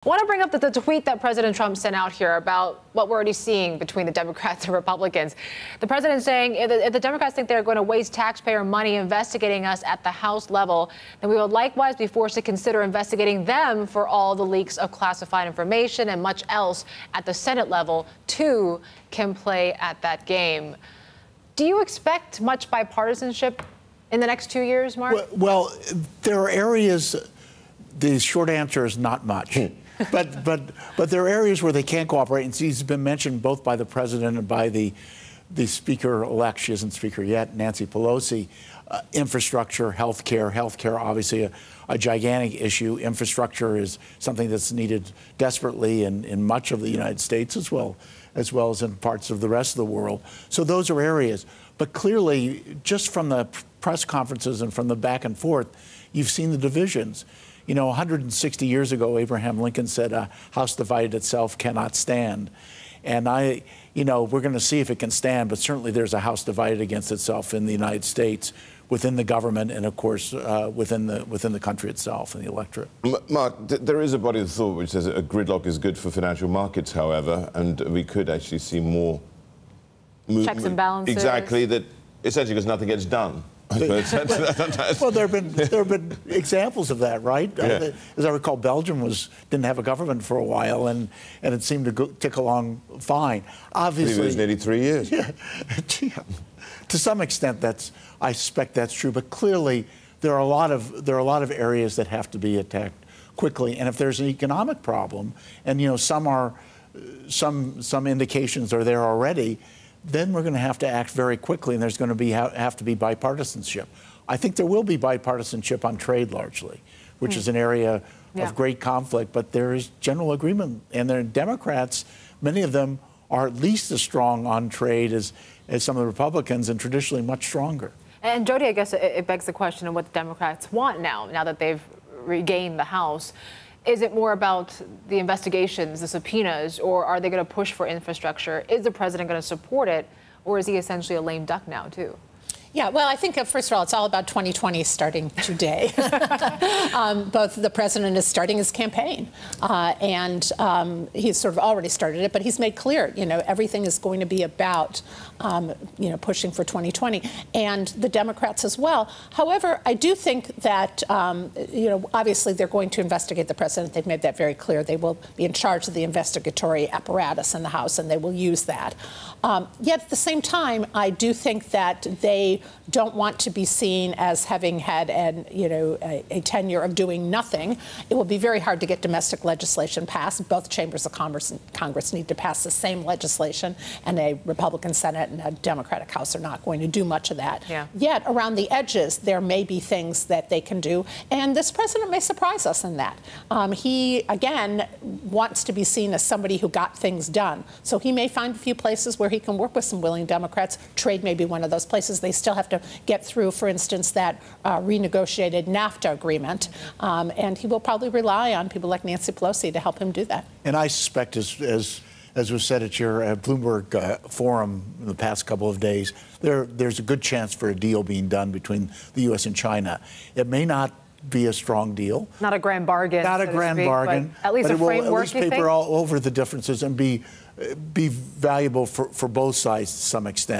I want to bring up the tweet that President Trump sent out here about what we're already seeing between the Democrats and Republicans. The president saying if the Democrats think they're going to waste taxpayer money investigating us at the House level, then we will likewise be forced to consider investigating them for all the leaks of classified information and much else at the Senate level, too, can play at that game. Do you expect much bipartisanship in the next 2 years, Mark? Well, there are areas, the short answer is not much. But there are areas where they can't cooperate, and it's been mentioned both by the president and by the speaker-elect. She isn't speaker yet, Nancy Pelosi. Infrastructure, healthcare, obviously a gigantic issue. Infrastructure is something that's needed desperately in much of the United States as well as in parts of the rest of the world. So those are areas. But clearly, just from the press conferences and from the back and forth, you've seen the divisions. You know, 160 years ago, Abraham Lincoln said, "A house divided itself cannot stand." And we're going to see if it can stand, but certainly there's a house divided against itself in the United States, within the government, and of course within the country itself and the electorate. Mark, there is a body of thought which says a gridlock is good for financial markets, however, and we could actually see more checks and balances. Exactly, that essentially because nothing gets done. Well, there have been examples of that, right? Yeah. As I recall, Belgium didn't have a government for a while, and it seemed to tick along fine. Obviously, it was nearly 3 years. Yeah, to some extent, I suspect that's true. But clearly, there are a lot of areas that have to be attacked quickly. And if there's an economic problem, and some indications are there already, then we're going to have to act very quickly, and there's going to have to be bipartisanship. I think there will be bipartisanship on trade largely, which is an area of great conflict, but there is general agreement. And the Democrats, many of them are at least as strong on trade as some of the Republicans, and traditionally much stronger. And Jodi, I guess it begs the question of what the Democrats want now that they've regained the House. Is it more about the investigations, the subpoenas, or are they going to push for infrastructure? Is the president going to support it, or is he essentially a lame duck now, too? Yeah, well, I think, first of all, it's all about 2020 starting today. Both the president is starting his campaign, and he's sort of already started it, but he's made clear, everything is going to be about, pushing for 2020, and the Democrats as well. However, I do think that, obviously they're going to investigate the president. They've made that very clear. They will be in charge of the investigatory apparatus in the House, and they will use that. Yet at the same time, I do think that they don't want to be seen as having had a tenure of doing nothing. It will be very hard to get domestic legislation passed. Both chambers of Congress need to pass the same legislation, and a Republican Senate and a Democratic House are not going to do much of that. Yeah. Yet around the edges, there may be things that they can do, and this president may surprise us in that. He, again, wants to be seen as somebody who got things done. So he may find a few places where he can work with some willing Democrats. Trade may be one of those places. They still have to get through, for instance, that renegotiated NAFTA agreement. And he will probably rely on people like Nancy Pelosi to help him do that. And I suspect, as was said at your Bloomberg forum in the past couple of days, there's a good chance for a deal being done between the U.S. and China. It may not be a strong deal. Not a grand bargain. Not a grand bargain. At least a framework, at least paper all over the differences and be valuable for both sides to some extent.